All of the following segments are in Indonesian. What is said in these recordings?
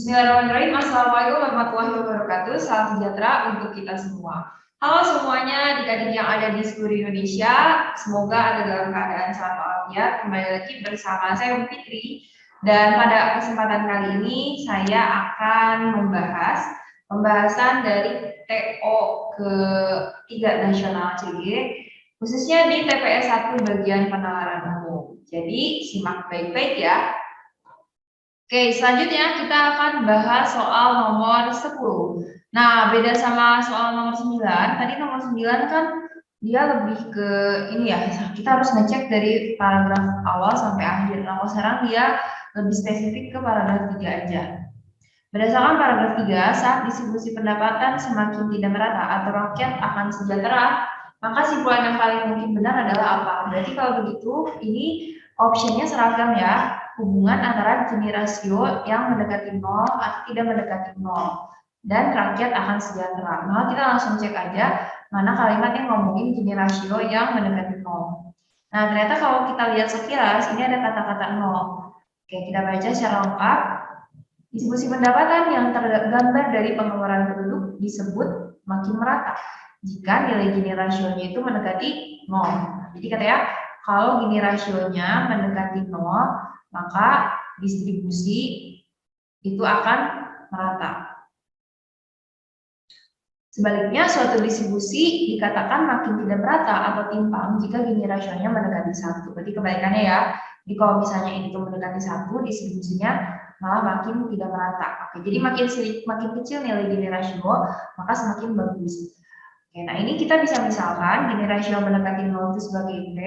Bismillahirrahmanirrahim. Assalamualaikum warahmatullahi wabarakatuh. Salam sejahtera untuk kita semua. Halo semuanya, adik-adik yang ada di seluruh Indonesia. Semoga ada dalam keadaan sehat walafiat. Kembali lagi bersama saya Bu Fitri. Dan pada kesempatan kali ini saya akan membahas pembahasan dari TO ke-3 Nasional CG, khususnya di TPS 1 bagian penalaran umum. Jadi simak baik-baik ya. Oke, selanjutnya kita akan bahas soal nomor 10. Nah, beda sama soal nomor 9. Tadi nomor 9 kan dia lebih ke ini ya, kita harus ngecek dari paragraf awal sampai akhir. Nah, sekarang dia lebih spesifik ke paragraf 3 aja. Berdasarkan paragraf 3, saat distribusi pendapatan semakin tidak merata atau rakyat akan sejahtera, maka simpulan yang paling mungkin benar adalah apa? Berarti kalau begitu, ini optionnya seragam ya. Hubungan antara Gini rasio yang mendekati 0 atau tidak mendekati 0. Dan rakyat akan sejahtera. Nah, kita langsung cek aja mana kalimat yang ngomongin Gini rasio yang mendekati 0. Nah, ternyata kalau kita lihat sekilas, ini ada kata-kata 0. Oke, kita baca secara lengkap. Distribusi pendapatan yang tergambar dari pengeluaran penduduk disebut makin merata jika nilai Gini rasionya itu mendekati 0. Jadi katanya kalau Gini rasionya mendekati 0, maka distribusi itu akan merata. Sebaliknya, suatu distribusi dikatakan makin tidak merata atau timpang jika Gini rasionya mendekati 1. Berarti kebalikannya ya. Jadi kalau misalnya ini tuh mendekati 1, distribusinya malah makin tidak merata. Oke, jadi makin kecil nilai Gini rasio, maka semakin bagus. Oke, nah ini kita bisa misalkan Gini rasio mendekati 0 itu sebagai P,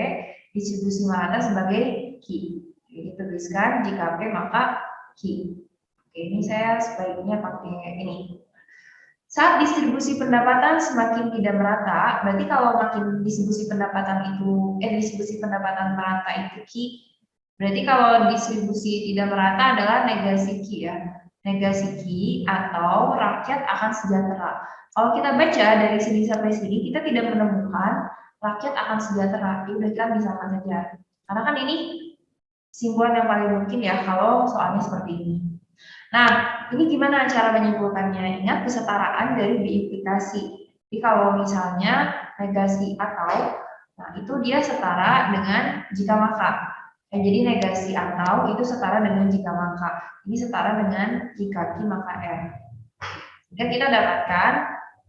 distribusi merata sebagai Q. Jadi tuliskan jika P maka Q. Oke, ini saya sebaiknya pakai ini. Saat distribusi pendapatan semakin tidak merata, berarti kalau makin distribusi pendapatan merata itu Q. Berarti kalau distribusi tidak merata adalah negasi Q ya. Negasi Q atau rakyat akan sejahtera. Kalau kita baca dari sini sampai sini, kita tidak menemukan rakyat akan sejahtera. Jadi kita misalkan saja. Karena kan ini simpulan yang paling mungkin ya kalau soalnya seperti ini. Nah, ini gimana cara menyimpulkannya? Ingat kesetaraan dari diimplikasi. Jadi kalau misalnya negasi atau, nah itu dia setara dengan jika maka. Jadi negasi atau itu setara dengan jika maka. Ini setara dengan jika Q maka R. Jika kita dapatkan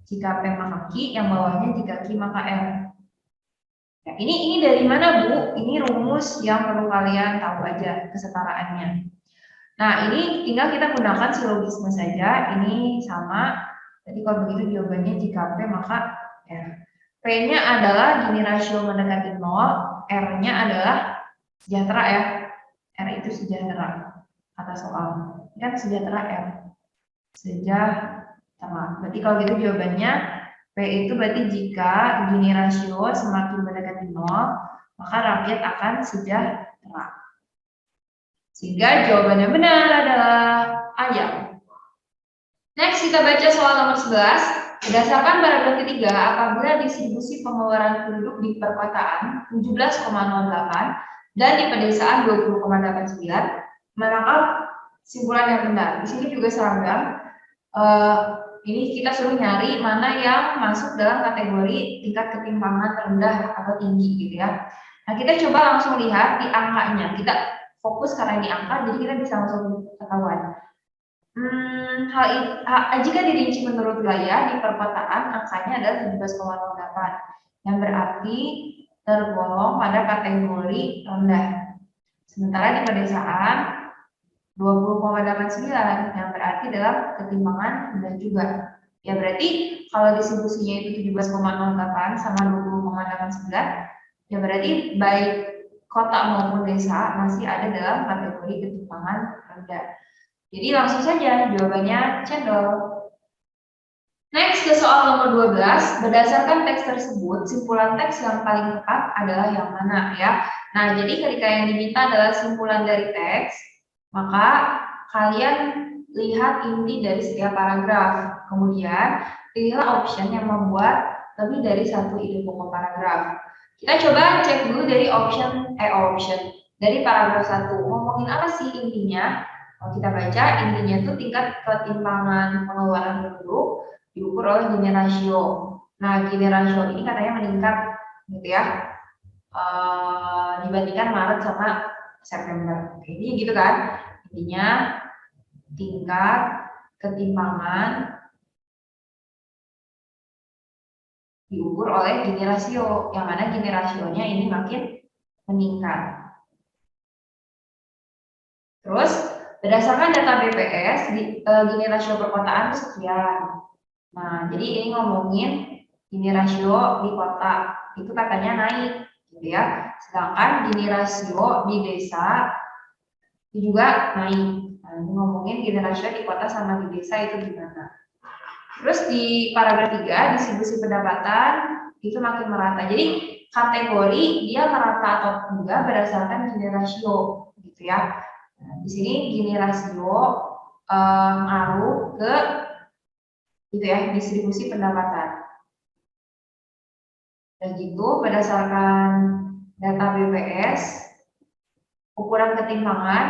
jika P maka Q, yang bawahnya jika Q maka R. Nah, ini dari mana Bu? Ini rumus yang perlu kalian tahu aja kesetaraannya. Nah, ini tinggal kita gunakan silogisme saja. Ini sama. Jadi kalau begitu jawabannya jika P maka R. P-nya adalah Gini rasio mendekati 0, R-nya adalah sejahtera ya. R itu sejahtera. Kata soal. Ini kan sejahtera R. Sejahtera. Berarti kalau gitu jawabannya P itu berarti jika Gini rasio semakin mendekati 0, maka rakyat akan sejahtera. Sehingga jawabannya benar adalah ayam. Next kita baca soal nomor 11. Berdasarkan paragraf ketiga, apabila distribusi pengeluaran penduduk di perkotaan 17,08 dan di pedesaan 20,89, maka simpulan yang benar. Di sini juga seragam. Ini kita suruh nyari mana yang masuk dalam kategori tingkat ketimpangan rendah atau tinggi gitu ya. Nah, kita coba langsung lihat di angkanya. Kita fokus karena ini angka, jadi kita bisa langsung ketahuan. Jika dirinci menurut wilayah di perkotaan, angkanya adalah 17,08, yang berarti tergolong pada kategori rendah. Sementara di pedesaan 20,89, yang berarti dalam ketimpangan rendah juga. Ya berarti kalau distribusinya itu 17,08 sama 20,89, ya berarti baik kota maupun desa masih ada dalam kategori ketimpangan rendah. Jadi langsung saja jawabannya cendol. Next ke soal nomor 12. Berdasarkan teks tersebut, simpulan teks yang paling tepat adalah yang mana ya? Nah, jadi ketika yang diminta adalah simpulan dari teks, maka kalian lihat inti dari setiap paragraf. Kemudian pilihlah option yang membuat lebih dari satu ide pokok paragraf. Kita coba cek dulu dari option dari paragraf 1. Ngomongin apa sih intinya? Kalau kita baca, intinya tuh tingkat ketimpangan pengeluaran penduduk diukur oleh Gini rasio. Nah, Gini rasio ini katanya meningkat gitu ya, dibandingkan Maret sama September. Oke, ini gitu kan. Intinya tingkat ketimpangan diukur oleh Gini rasio, yang mana Gini rasionya ini makin meningkat. Terus berdasarkan data BPS, Gini rasio perkotaan itu sekian. Nah, jadi ini ngomongin Gini rasio di kota itu katanya naik, gitu ya. Sedangkan Gini rasio di desa itu juga naik. Nah, ini ngomongin Gini rasio di kota sama di desa itu gimana. Terus di paragraf 3, distribusi pendapatan itu makin merata. Jadi kategori dia merata atau enggak berdasarkan Gini rasio, gitu ya. Nah, di sini Gini rasio ngaruh ke gitu ya, distribusi pendapatan. Dan gitu berdasarkan data BPS, ukuran ketimpangan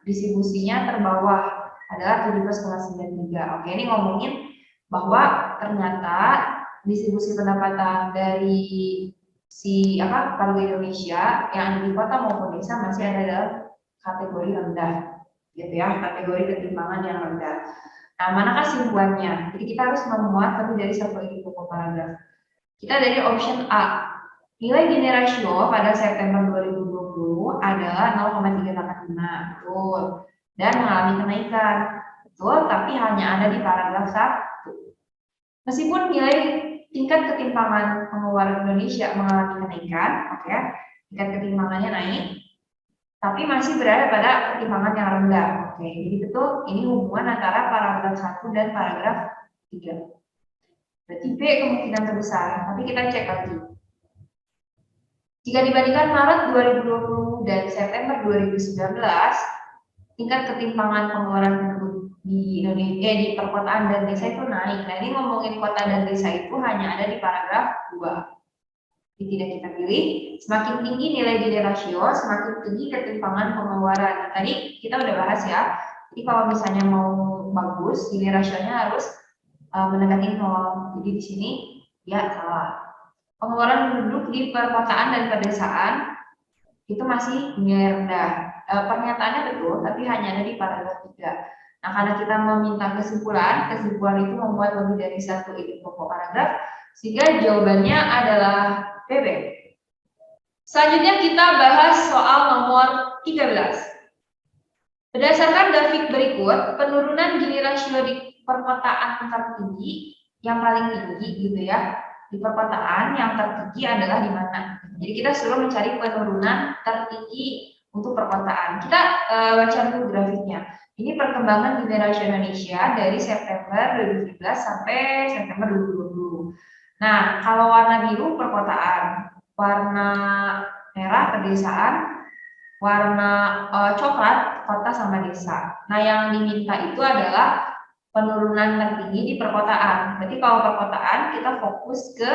distribusinya terbawah adalah 17,93. Oke, ini ngomongin bahwa ternyata distribusi pendapatan dari si Palu Indonesia yang ada di kota maupun desa masih ada dalam kategori rendah, gitu ya, kategori ketimpangan yang rendah. Nah, manakah simpulannya? Jadi kita harus memuat lebih dari satu pokok paragraf. Kita dari option A. Nilai Gini rasio pada September 2020 adalah 0,385. Betul. Dan mengalami kenaikan. Betul, tapi hanya ada di paragraf 1. Meskipun nilai tingkat ketimpangan pengeluaran Indonesia mengalami kenaikan, oke, tingkat ketimpangannya naik, tapi masih berada pada ketimpangan yang rendah. Oke, jadi betul ini hubungan antara paragraf 1 dan paragraf 3. Berarti B kemungkinan terbesar, tapi kita cek lagi. Jika dibandingkan Maret 2020 dan September 2019, tingkat ketimpangan pengeluaran penduduk di Indonesia di perkotaan dan desa itu naik. Nah, ini ngomongin kota dan desa itu hanya ada di paragraf 2. Jadi tidak kita pilih, semakin tinggi nilai Gini rasio, semakin tinggi ketimpangan pengeluaran. Nah, tadi kita udah bahas ya. Jadi kalau misalnya mau bagus, Gini rasionya harus mendekati 0. Jadi di sini ya salah. Pengeluaran penduduk di perkotaan dan pedesaan itu masih nilai rendah. Pernyataannya betul, tapi hanya ada di paragraf 3. Nah, karena kita meminta kesimpulan itu membuat lebih dari satu pokok paragraf, sehingga jawabannya adalah BB. Selanjutnya kita bahas soal nomor 13. Berdasarkan grafik berikut, penurunan Gini rasio di perkotaan tertinggi yang paling tinggi gitu ya. Di perkotaan yang tertinggi adalah di mana? Jadi kita suruh mencari penurunan tertinggi untuk perkotaan. Kita baca dulu grafiknya. Ini perkembangan Gini rasio Indonesia dari September 2017 sampai September 2020. Nah, kalau warna biru perkotaan, warna merah pedesaan, warna coklat kota sama desa. Nah, yang diminta itu adalah penurunan tertinggi di perkotaan. Berarti kalau perkotaan kita fokus ke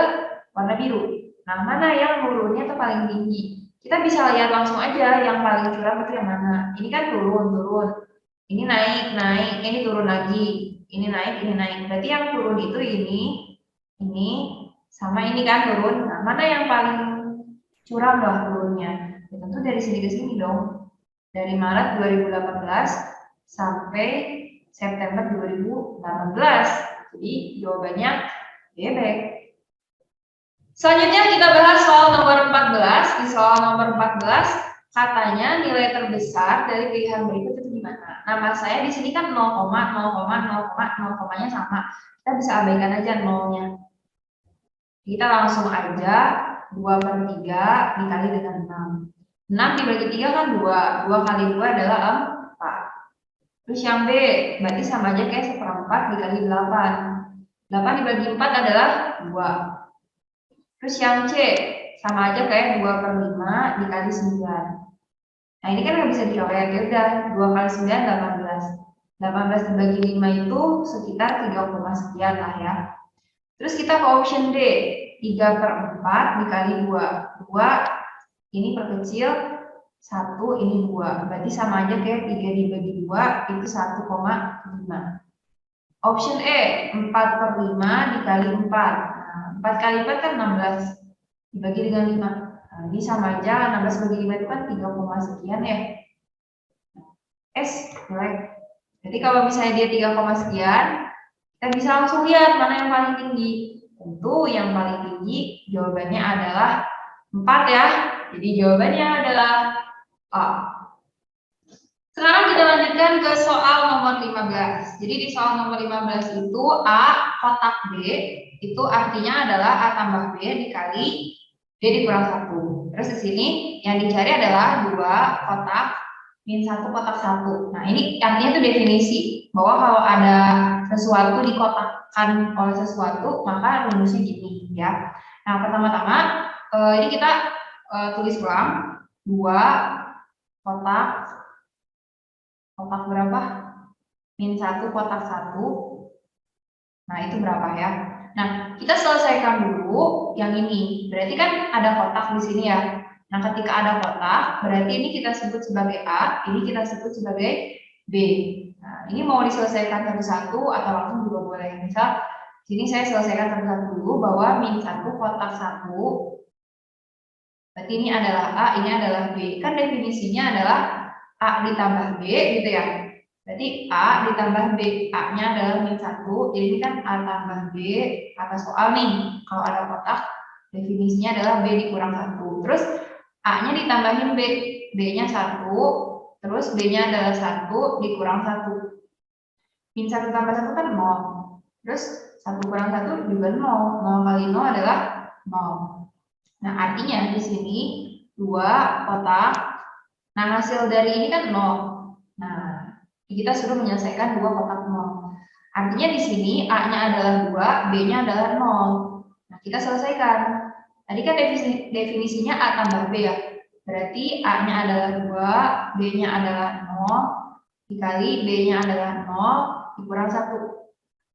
warna biru. Nah, mana yang turunnya itu paling tinggi? Kita bisa lihat langsung aja yang paling curam itu yang mana. Ini kan turun. Ini naik, ini turun lagi. Ini naik. Berarti yang turun itu ini, sama ini kan turun. Nah, mana yang paling curam lah turunnya? Ya, tentu dari sini ke sini dong. Dari Maret 2018 sampai September 2018. Jadi jawabannya bebek. Selanjutnya kita bahas soal nomor 14. Di soal nomor 14 katanya nilai terbesar dari pilihan berikut itu gimana? Nama saya di sini kan 0,0,0,0,nya sama. Kita bisa abaikan aja nolnya. Kita langsung aja 2/3 dikali dengan 6. 6 dibagi 3 kan 2. 2 kali 2 adalah 4. Terus yang B, berarti sama aja kayak 1/4 dikali 8. 8 dibagi 4 adalah 2. Terus yang C, sama aja kayak 2/5 dikali 9. Nah, ini kan nggak bisa dicoret, ya udah 2 kali 9, 18. 18 dibagi 5 itu sekitar 3, sekian lah ya. Terus kita ke option D, 3/4 dikali 2. 2 ini perkecil 1, ini 2. Berarti sama aja kayak 3 dibagi 2, itu 1,5. Option E, 4/5 dikali 4. Nah, 4 kali 4 kan 16. Dibagi dengan 5. Nah, ini sama aja, 16 bagi 5 itu kan 3, sekian ya. S, jelek. Jadi kalau misalnya dia 3, sekian, kita bisa langsung lihat mana yang paling tinggi. Tentu yang paling tinggi jawabannya adalah 4 ya. Jadi jawabannya adalah A. Sekarang kita lanjutkan ke soal nomor 15. Jadi di soal nomor 15 itu A kotak B itu artinya adalah A tambah B dikali B dikurang 1. Terus di sini yang dicari adalah 2 kotak min 1 kotak 1. Nah ini artinya itu definisi bahwa kalau ada sesuatu dikotakkan oleh sesuatu maka rumusnya gini ya. Nah pertama-tama ini kita tulis ulang 2 kotak berapa? Min 1 kotak 1. Nah, itu berapa ya? Nah, kita selesaikan dulu yang ini. Berarti kan ada kotak di sini ya. Nah, ketika ada kotak, berarti ini kita sebut sebagai A, ini kita sebut sebagai B. Nah, ini mau diselesaikan satu-satu atau langsung juga boleh. Misal, sini saya selesaikan satu-satu dulu bahwa min 1 kotak 1. Berarti ini adalah A, ini adalah B. Kan definisinya adalah A ditambah B gitu ya. Berarti A ditambah B. A-nya adalah min 1. Jadi ini kan A tambah B. Kata soal nih. Kalau ada kotak, definisinya adalah B dikurang 1. Terus A-nya ditambahin B. B-nya 1. Terus B-nya adalah 1 dikurang 1. Min 1 tambah 1 kan 0. Terus 1 kurang 1 juga 0. 0 kali 0 adalah 0. Nah artinya di sini 2 kotak. Nah, hasil dari ini kan 0. Nah, kita suruh menyelesaikan 2 kotak 0. Artinya di sini A-nya adalah 2, B-nya adalah 0. Nah, kita selesaikan. Tadi kan definisinya A tambah B ya. Berarti A-nya adalah 2, B-nya adalah 0, dikali B-nya adalah 0, dikurang 1.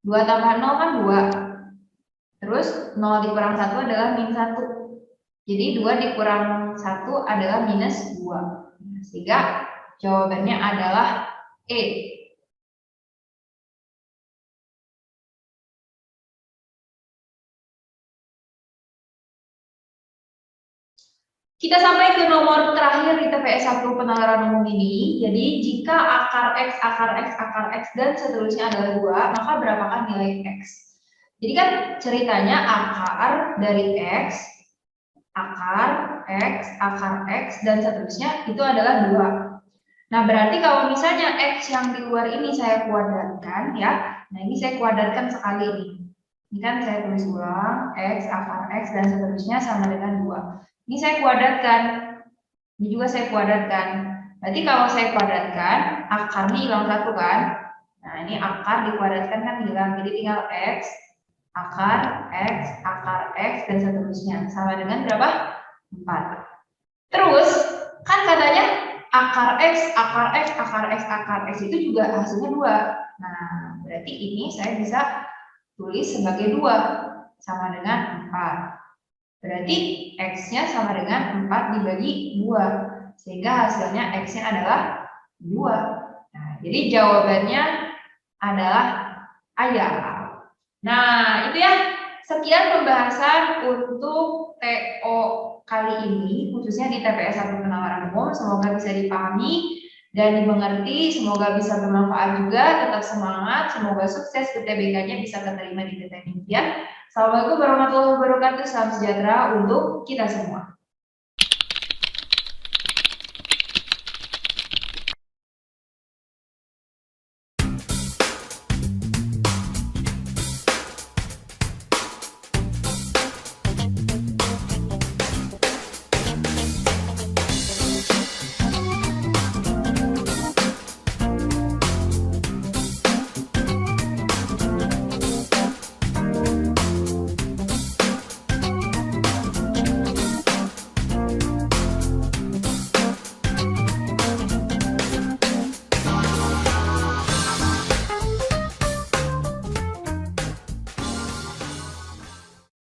2 tambah 0 kan 2. Terus 0 dikurang 1 adalah min 1. Jadi 2 dikurang 1 adalah minus 2. Sehingga jawabannya adalah E. Kita sampai ke nomor terakhir di TPS 1 penalaran umum ini. Jadi jika akar X, dan seterusnya adalah 2, maka berapakah nilai X? Jadi kan ceritanya akar dari X, akar X, dan seterusnya itu adalah 2. Nah, berarti kalau misalnya X yang di luar ini saya kuadratkan ya. Nah, ini saya kuadratkan sekali ini. Ini kan saya tulis ulang, X, akar X, dan seterusnya sama dengan 2. Ini saya kuadratkan. Ini juga saya kuadratkan. Berarti kalau saya kuadratkan, akarnya hilang 1 kan. Nah, ini akar dikuadratkan kan hilang. Jadi tinggal X, akar X, dan seterusnya. Sama dengan berapa? 4. Terus, kan katanya akar X itu juga hasilnya 2. Nah, berarti ini saya bisa tulis sebagai 2 sama dengan 4. Berarti X-nya sama dengan 4 dibagi 2. Sehingga hasilnya X-nya adalah 2. Nah, jadi jawabannya adalah ayat. Nah, itu ya. Sekian pembahasan untuk TO kali ini, khususnya di TPS 1 penalaran umum. Semoga bisa dipahami dan dimengerti, semoga bisa bermanfaat juga, tetap semangat, semoga sukses UTBK-nya bisa keterima di PTN impian. Assalamualaikum warahmatullahi wabarakatuh, salam sejahtera untuk kita semua.